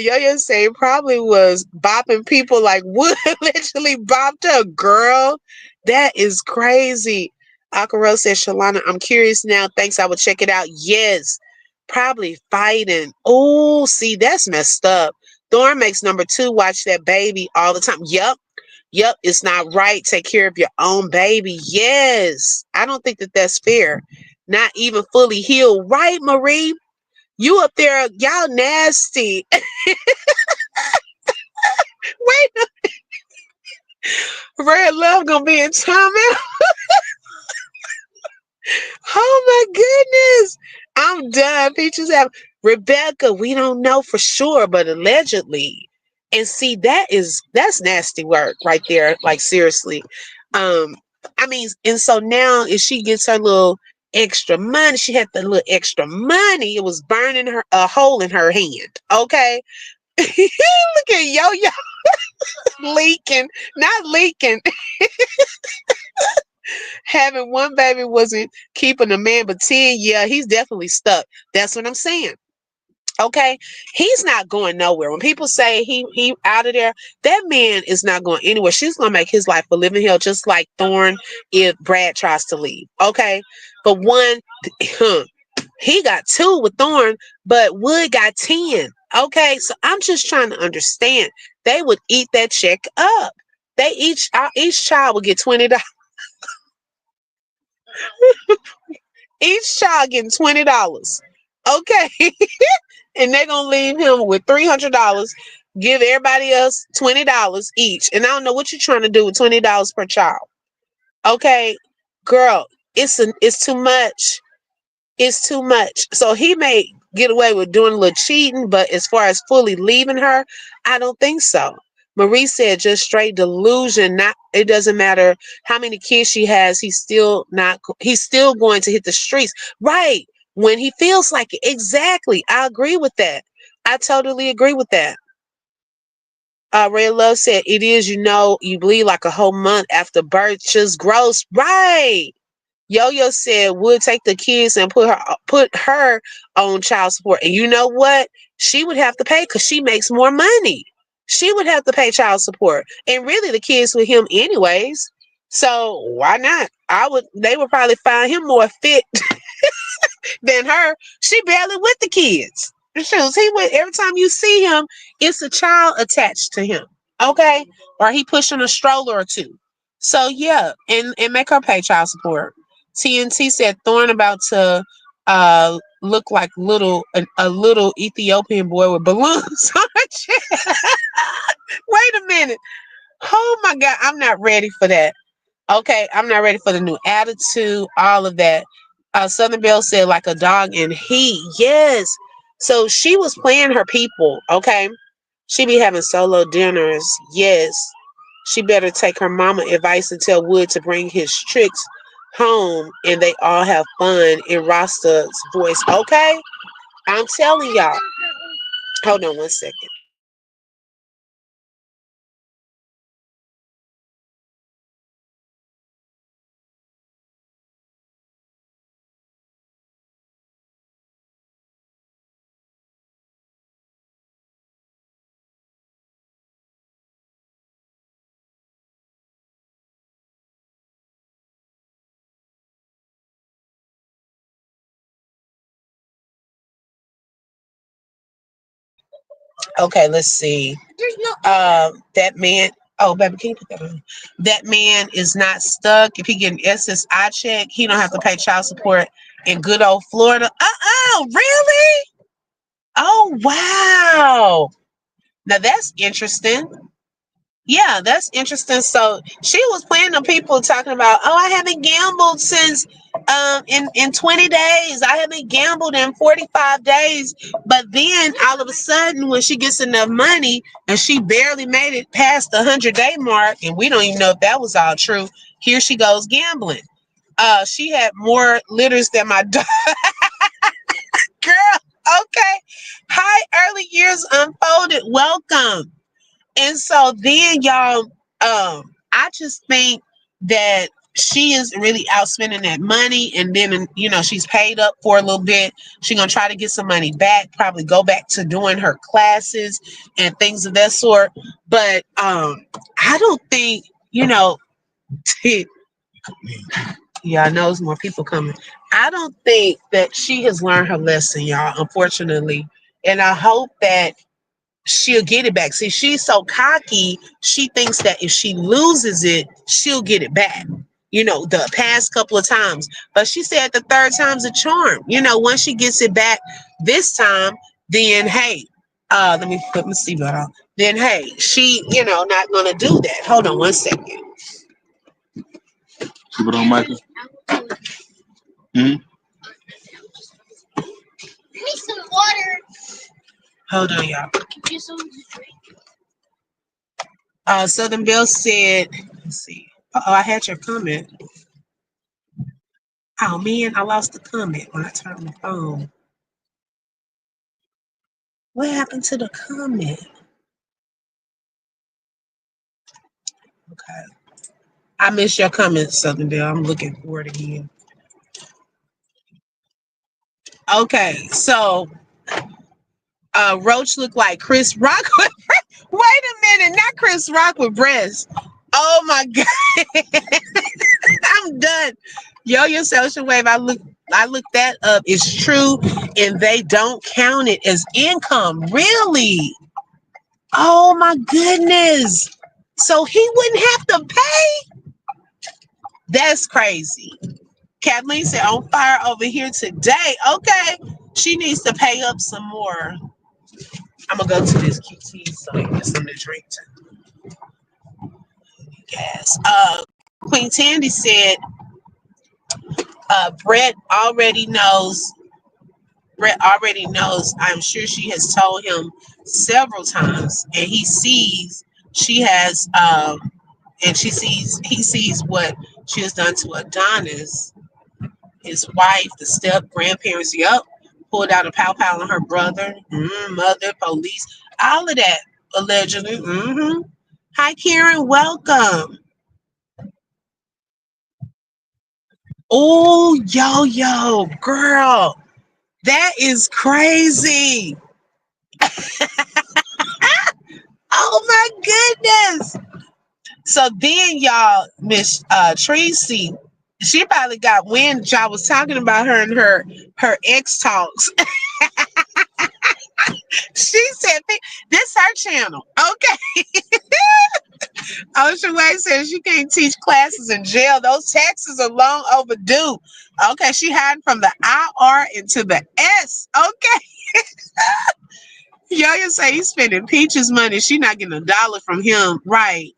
Speaker 1: Yo-Yo say probably was bopping people like wood literally bopped her, girl. That is crazy. Akaro says, Shalana, I'm curious now. Thanks, I will check it out. Yes. Probably fighting. Oh, see, that's messed up. Thorne makes number two watch that baby all the time. Yep. Yep. It's not right. Take care of your own baby. Yes. I don't think that that's fair. Not even fully healed. Right, Marie? You up there, y'all nasty. Wait, Red Love gonna be in timeout. Oh my goodness. I'm done. Peaches have Rebecca, we don't know for sure, but allegedly. And see, that's nasty work right there. Like seriously. Um, I mean, and so now if she gets her little extra money, she had the little extra money, it was burning her a hole in her hand. Okay. Look at Yo-Yo leaking, not leaking. Having one baby wasn't keeping a man, but 10, yeah, he's definitely stuck. That's what I'm saying. Okay, he's not going nowhere. When people say he out of there, that man is not going anywhere. She's gonna make his life a living hell, just like Thorne if Brad tries to leave. Okay, but one, he got two with Thorne, but Wood got 10. Okay, so I'm just trying to understand. They would eat that check up. They each child would get $20. Each child getting $20. Okay. And they're gonna leave him with $300. Give everybody else $20 each. And I don't know what you're trying to do with $20 per child. Okay, girl, it's too much. It's too much. So he may get away with doing a little cheating, but as far as fully leaving her, I don't think so. Marie said just straight delusion. Not it doesn't matter how many kids she has, he's still going to hit the streets. Right. When he feels like it. Exactly. I agree with that. I totally agree with that. Ray Love said it is, you bleed like a whole month after birth. Just gross. Right. Yo-Yo said would take the kids and put her on child support. And you know what? She would have to pay because she makes more money. She would have to pay child support. And really the kids with him anyways. So why not? They would probably find him more fit than her. She barely with the kids. Shoes. He went every time you see him, it's a child attached to him. Okay? Or he pushing a stroller or two. So yeah, and make her pay child support. TNT said Thorne about to look like a little Ethiopian boy with balloons on her chest. Wait a minute. Oh my God, I'm not ready for that. Okay, I'm not ready for the new attitude, all of that. Southern Belle said like a dog in heat. Yes. So she was playing her people. Okay. She be having solo dinners. Yes. She better take her mama advice and tell Wood to bring his tricks home and they all have fun in Rasta's voice. Okay. I'm telling y'all. Hold on one second. Okay, let's see. That man. Oh, baby, can you put that on? That man is not stuck. If he get an SSI check, he don't have to pay child support in good old Florida. Really? Oh, wow. Now that's interesting. Yeah, that's interesting. So she was playing on people talking about, oh, I haven't gambled since in 20 days. I haven't gambled in 45 days. But then all of a sudden when she gets enough money and she barely made it past the 100-day mark, and we don't even know if that was all true, here she goes gambling. She had more litters than my dog. Girl, okay. Hi, early years unfolded. Welcome. And so then y'all, I just think that she is really out spending that money, and then she's paid up for a little bit. She's gonna try to get some money back, probably go back to doing her classes and things of that sort. But I don't think yeah, I know there's more people coming. I don't think that she has learned her lesson, y'all, unfortunately. And I hope that she'll get it back. See, she's so cocky, she thinks that if she loses it, she'll get it back. The past couple of times. But she said the third time's a charm. Once she gets it back this time, then hey, let me put my seatbelt on. Then hey, she, not gonna do that. Hold on one second.
Speaker 2: Keep it on, Michael. Mm-hmm.
Speaker 1: Give me some water. Hold on, y'all. Southern Belle said, let's see. I had your comment. Oh man, I lost the comment when I turned my phone. What happened to the comment? Okay. I missed your comment, Southern Belle. I'm looking for it again. Okay, so Roach looked like Chris Rock. Wait a minute, not Chris Rock with breasts. Oh my god. I'm done. Yo social wave. I looked that up. It's true, and they don't count it as income. Really? Oh my goodness. So he wouldn't have to pay? That's crazy. Kathleen said on fire over here today. Okay. She needs to pay up some more. I'm gonna go to this QT so you get something to drink too. Gas. Queen Tandy said Brett already knows. Brett already knows. I'm sure she has told him several times, and he sees she has and he sees what she has done to Adonis, his wife, the step grandparents. Yup, pulled out a pow pow on her brother, mother, police, all of that allegedly. Hi, Karen. Welcome. Oh, yo, girl, that is crazy. Oh my goodness. So then y'all, Miss Tracy, she probably got wind y'all was talking about her and her ex talks. She said this her channel. Okay. Ocean Way says she can't teach classes in jail. Those taxes are long overdue. Okay, she hiding from the IR into the S. Okay. Yo say he's spending Peach's money. She not getting $1 from him. Right.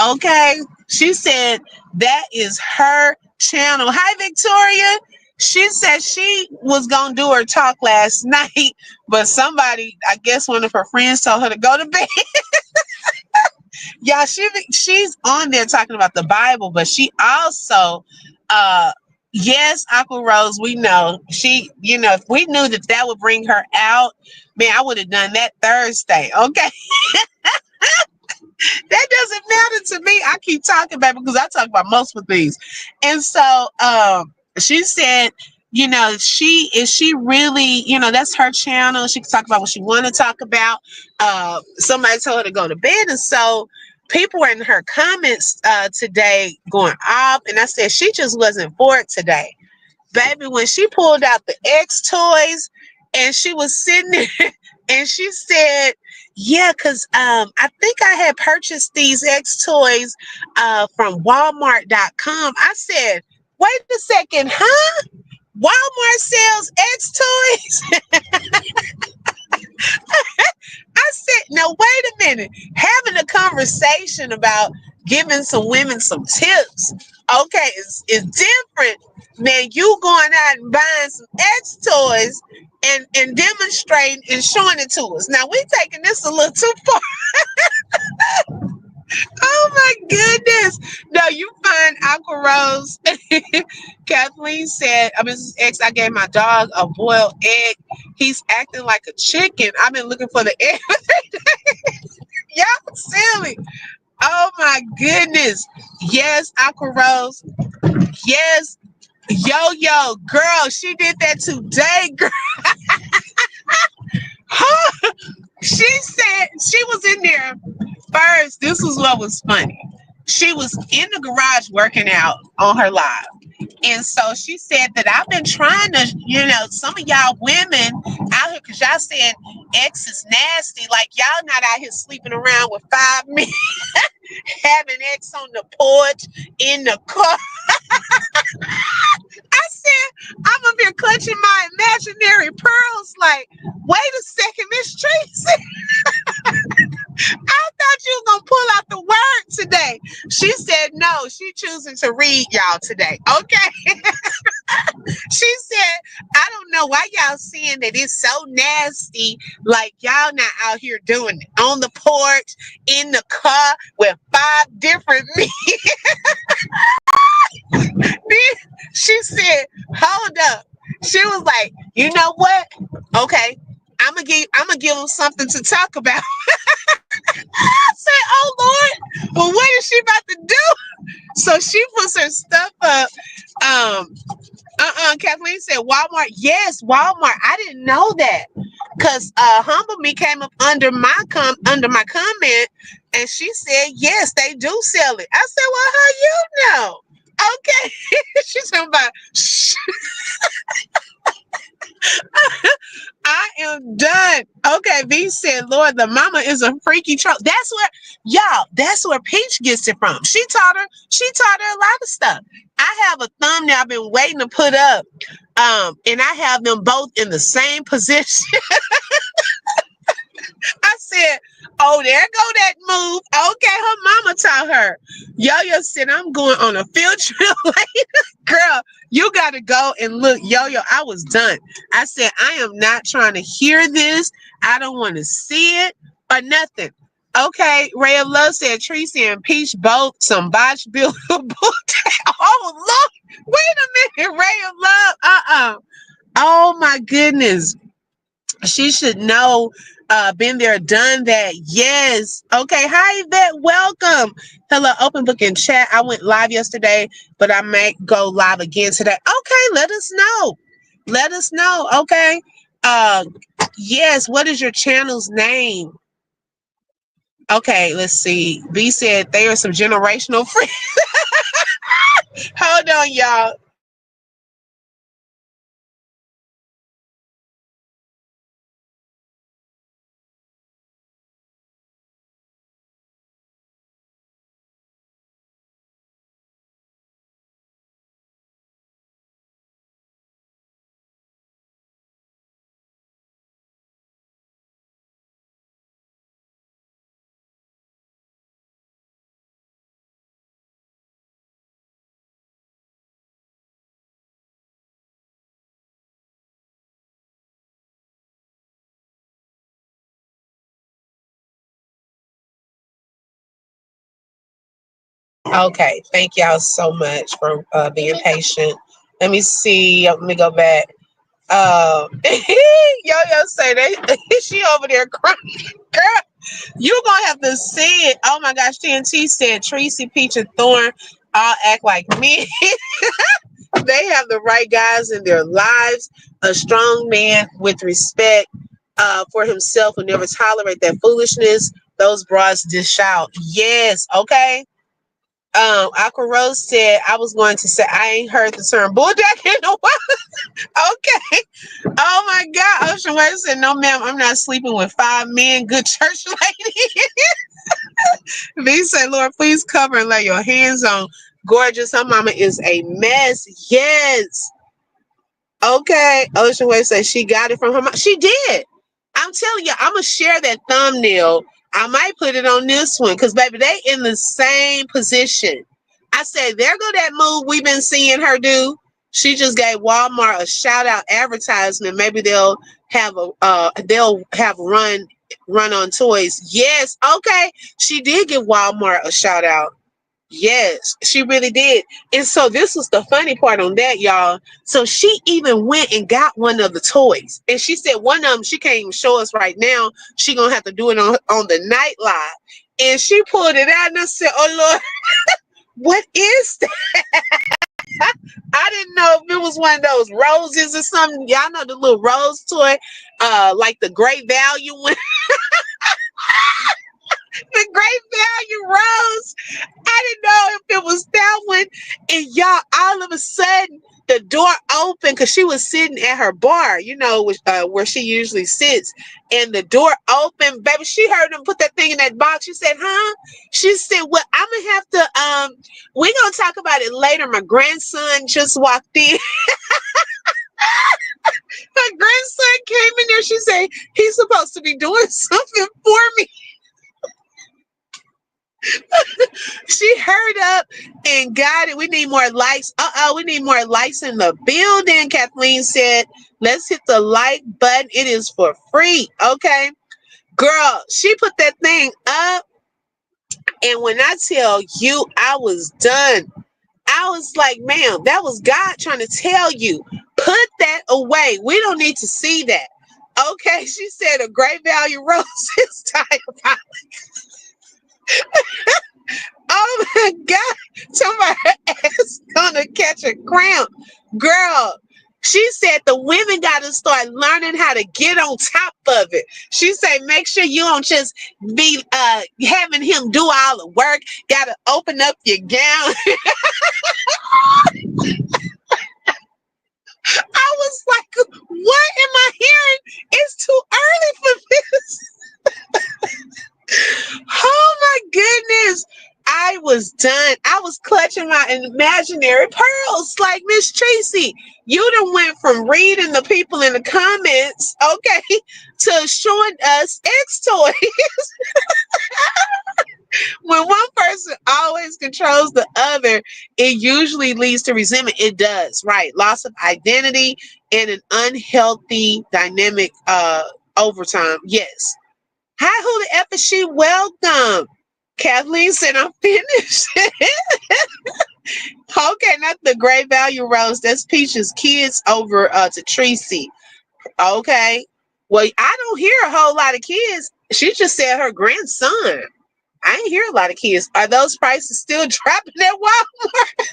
Speaker 1: Okay. She said that is her channel. Hi, Victoria. She said she was going to do her talk last night, but somebody, I guess one of her friends told her to go to bed. Yeah, she's on there talking about the Bible, but she also, yes, Aqua Rose, we know. She, if we knew that would bring her out, man, I would have done that Thursday. Okay. That doesn't matter to me. I keep talking about it because I talk about multiple things. And so she said, she really, that's her channel. She can talk about what she want to talk about. Somebody told her to go to bed. And so people were in her comments today going off. And I said, she just wasn't for it today. Baby, when she pulled out the X toys and she was sitting there And she said, yeah, because I think I had purchased these X toys from Walmart.com. I said, wait a second, huh? Walmart sells X toys? I said, now wait a minute. Having a conversation about giving some women some tips, okay, is different than you going out and buying some X toys and demonstrating and showing it to us. Now we taking this a little too far. Oh my goodness. No, you find Aqua Rose. Kathleen said, Mrs. X, I gave my dog a boiled egg. He's acting like a chicken. I've been looking for the egg. Y'all silly. Oh my goodness. Yes, Aqua Rose. Yes. Yo, yo, girl, she did that today, girl. She said she was in there first. This was what was funny. She was in the garage working out on her live. And so she said that I've been trying to, some of y'all women out here, because y'all saying X is nasty. Like, y'all not out here sleeping around with 5 men, having X on the porch, in the car. I said, I'm up here clutching my imaginary pearls. Like, wait a second, Miss Tracy. I thought you were going to pull out the word today. She said, no, she choosing to read y'all today. Okay. She said, I don't know why y'all saying that it's so nasty. Like, y'all not out here doing it on the porch, in the car with 5 different men. She said, hold up. She was like, you know what? Okay. I'm gonna give them something to talk about. I said, oh Lord, well, what is she about to do? So she puts her stuff up. Kathleen said Walmart. Yes, Walmart. I didn't know that. Cause Humble Me came up under my comment, and she said yes, they do sell it. I said, well, how you know? Okay. She's talking about shh. I am done. Okay, V said, Lord, the mama is a freaky troll. That's where Peach gets it from. She taught her a lot of stuff. I have a thumbnail I've been waiting to put up. And I have them both in the same position. I said, oh, there go that move. Okay, her mama taught her. Yo-Yo said, I'm going on a field trip later. Girl, you got to go and look. Yo-Yo, I was done. I said, I am not trying to hear this. I don't want to see it or nothing. Okay, Ray of Love said, Tracy and Peach both some botch build. Oh, look. Wait a minute, Ray of Love. Oh, my goodness. She should know. Been there, done that. Yes. Okay. Hi, Yvette. Welcome. Hello, open book and chat. I went live yesterday, but I might go live again today. Okay. Let us know. Let us know. Okay. Uh, yes. What is your channel's name? Okay. Let's see. B said they are some generational friends. Hold on, y'all. Okay. Thank y'all so much for being patient. Let me see. Let me go back. Yo-Yo say they she over there crying. Girl, you gonna have to see it. Oh my gosh, TNT said Tracy, Peach, and Thorne all act like me. They have the right guys in their lives. A strong man with respect for himself will never tolerate that foolishness. Those bras dish out. Yes, okay. Aqua Rose said I was going to say I ain't heard the term bulljack in a while. Okay. Oh my God. Ocean Wave said, no, ma'am, I'm not sleeping with five men. Good church lady. V said, Lord, please cover and lay your hands on gorgeous. Her mama is a mess. Yes. Okay. Ocean Wave said she got it from her mom. She did. I'm telling you, I'm gonna share that thumbnail. I might put it on this one because baby, they in the same position. I said, there go that move we've been seeing her do. She just gave Walmart a shout out advertisement. Maybe they'll have run on toys. Yes, okay. She did give Walmart a shout out. Yes, she really did. And so this was the funny part on that, y'all. So she even went and got one of the toys. And she said one of them, she can't even show us right now. She gonna have to do it on the night live. And she pulled it out and I said, oh Lord, what is that? I didn't know if it was one of those roses or something. Y'all know the little rose toy, like the great value one, the great value rose. I didn't know if it was that one. And y'all, all of a sudden, the door opened because she was sitting at her bar, where she usually sits. And the door opened, baby. She heard them put that thing in that box. She said, huh? She said, well, I'm going to have to, we're going to talk about it later. My grandson just walked in. My grandson came in there. She said, he's supposed to be doing something for me. She hurried up and got it. We need more lights. We need more lights in the building. Kathleen said, let's hit the like button. It is for free. Okay. Girl, she put that thing up. And when I tell you I was done, I was like, ma'am, that was God trying to tell you, put that away. We don't need to see that. Okay. She said a great value rose is diabolical. Oh my God. Somebody ass gonna catch a cramp. Girl, she said the women got to start learning how to get on top of it. She said, make sure you don't just be having him do all the work. Got to open up your gown. I was like, what am I hearing? It's too early for this. Oh my goodness. I was done. I was clutching my imaginary pearls like Miss Tracy. You done went from reading the people in the comments, okay, to showing us X toys. When one person always controls the other, it usually leads to resentment. It does, right? Loss of identity and an unhealthy dynamic over time. Yes. Hi, who the F is she? Welcome. Kathleen said, I'm finished. Okay, not the great value rose. That's Peach's kids over to Tracy. Okay. Well, I don't hear a whole lot of kids. She just said her grandson. I ain't hear a lot of kids. Are those prices still dropping at Walmart?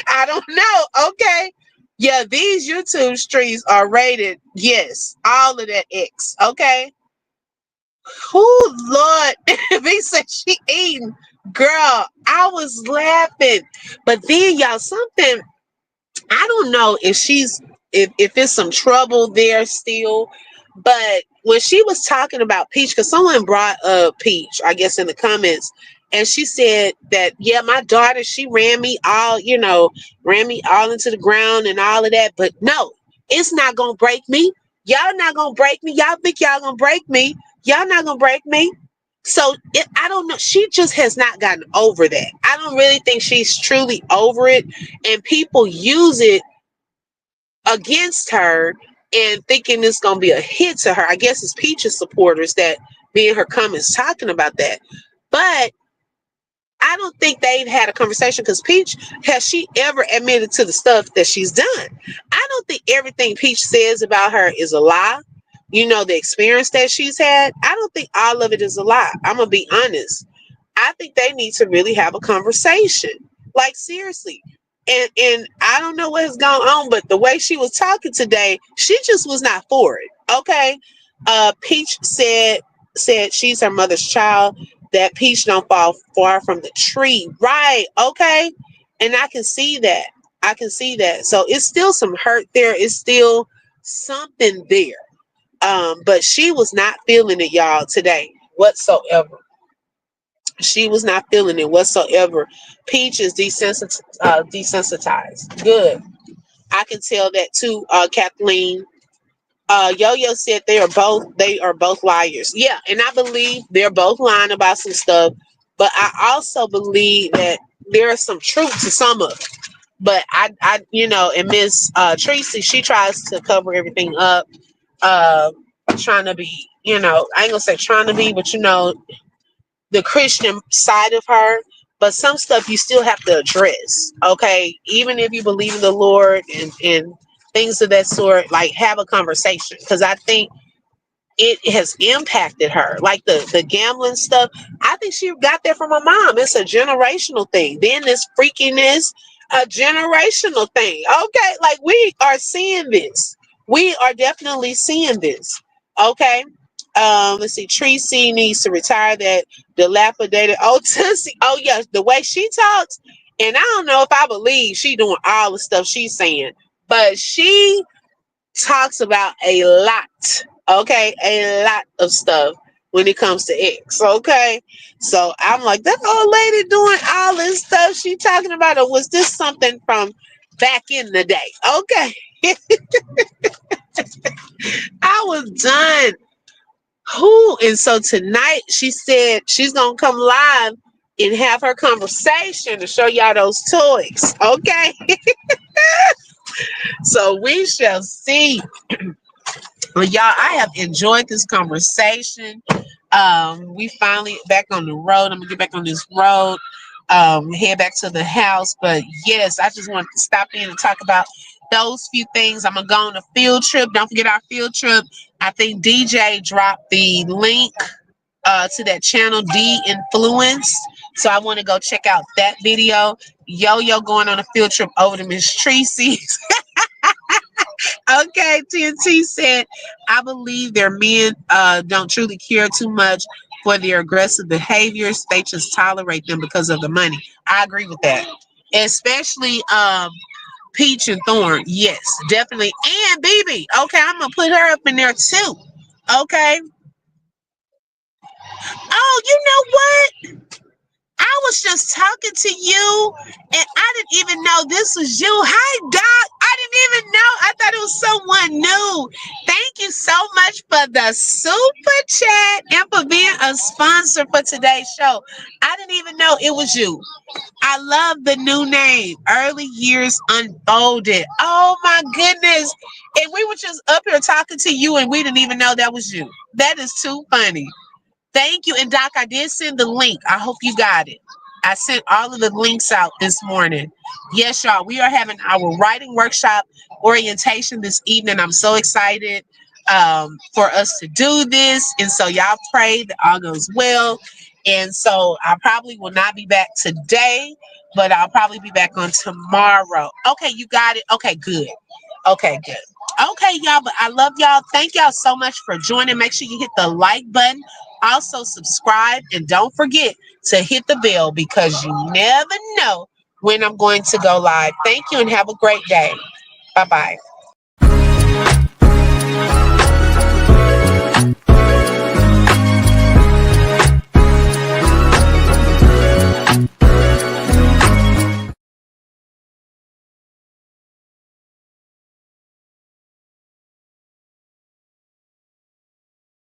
Speaker 1: I don't know. Okay. Yeah, these YouTube streams are rated. Yes, all of that X. Okay. Oh Lord, V said she eating. Girl, I was laughing. But then y'all, something I don't know if it's some trouble there still. But when she was talking about Peach, because someone brought up Peach, I guess in the comments, and she said that, yeah, my daughter, she ran me all into the ground and all of that. But no, it's not gonna break me. Y'all not gonna break me. Y'all think y'all gonna break me. Y'all not gonna break me. So I don't know. She just has not gotten over that. I don't really think she's truly over it. And people use it against her and thinking it's going to be a hit to her. I guess it's Peach's supporters that be in her comments talking about that. But I don't think they've had a conversation because Peach, has she ever admitted to the stuff that she's done? I don't think everything Peach says about her is a lie. The experience that she's had, I don't think all of it is a lie. I'm going to be honest. I think they need to really have a conversation. Like seriously. And I don't know what has gone on, but the way she was talking today, she just was not for it. Okay. Peach said she's her mother's child. That peach don't fall far from the tree. Right. Okay. And I can see that. I can see that. So it's still some hurt there. It's still something there. But she was not feeling it, y'all, today whatsoever. She was not feeling it whatsoever. Peach is desensitized. Good. I can tell that too, Kathleen. Yo-Yo said they are both liars. Yeah, and I believe they're both lying about some stuff, but I also believe that there is some truth to some of it. But and Miss Tracy, she tries to cover everything up, uh, trying to be, I ain't gonna say trying to be, but the Christian side of her. But some stuff you still have to address, okay? Even if you believe in the Lord and things of that sort, like have a conversation. Because I think it has impacted her. Like the gambling stuff, I think she got that from her mom. It's a generational thing. Then this freakiness, a generational thing. Okay, like we are seeing this. We are definitely seeing this. Okay. Let's see. Tracy needs to retire that dilapidated. Oh, Tussie. Oh, yes. The way she talks, and I don't know if I believe she doing all the stuff she's saying, but she talks about a lot, okay, a lot of stuff when it comes to X, okay. So I'm like, that old lady doing all this stuff she talking about, or was this something from back in the day? Okay. I was done. Who? And so tonight she said she's gonna come live and have her conversation to show y'all those toys, okay. So we shall see. Well, y'all, I have enjoyed this conversation. We finally back on the road. I'm gonna get back on this road. Head back to the house. But yes, I just wanted to stop in and talk about those few things. I'm gonna go on a field trip. Don't forget our field trip. I think DJ dropped the link to that channel, D Influence. So I want to go check out that video. Yo going on a field trip over to Miss Tracy. Okay, TNT said, I believe their men don't truly care too much for their aggressive behaviors. They just tolerate them because of the money. I agree with that. Especially Peach and Thorne. Yes, definitely. And BB. Okay, I'm going to put her up in there too. Okay. Oh, you know what? I was just talking to you, and I didn't even know this was you. Hi, Doc. I didn't even know. I thought it was someone new. Thank you so much for the super chat and for being a sponsor for today's show. I didn't even know it was you. I love the new name, Early Years Unfolded. Oh my goodness. And we were just up here talking to you, and we didn't even know that was you. That is too funny. Thank you. And Doc, I did send the link. I hope you got it. I sent all of the links out this morning. Yes, y'all, we are having our writing workshop orientation this evening. I'm so excited for us to do this. And so y'all pray that all goes well. And so I probably will not be back today, but I'll probably be back on tomorrow. Okay, you got it. Okay, good. Okay, good. Okay, y'all, but I love y'all. Thank y'all so much for joining. Make sure you hit the like button. Also, subscribe and don't forget to hit the bell because you never know when I'm going to go live. Thank you and have a great day. Bye bye.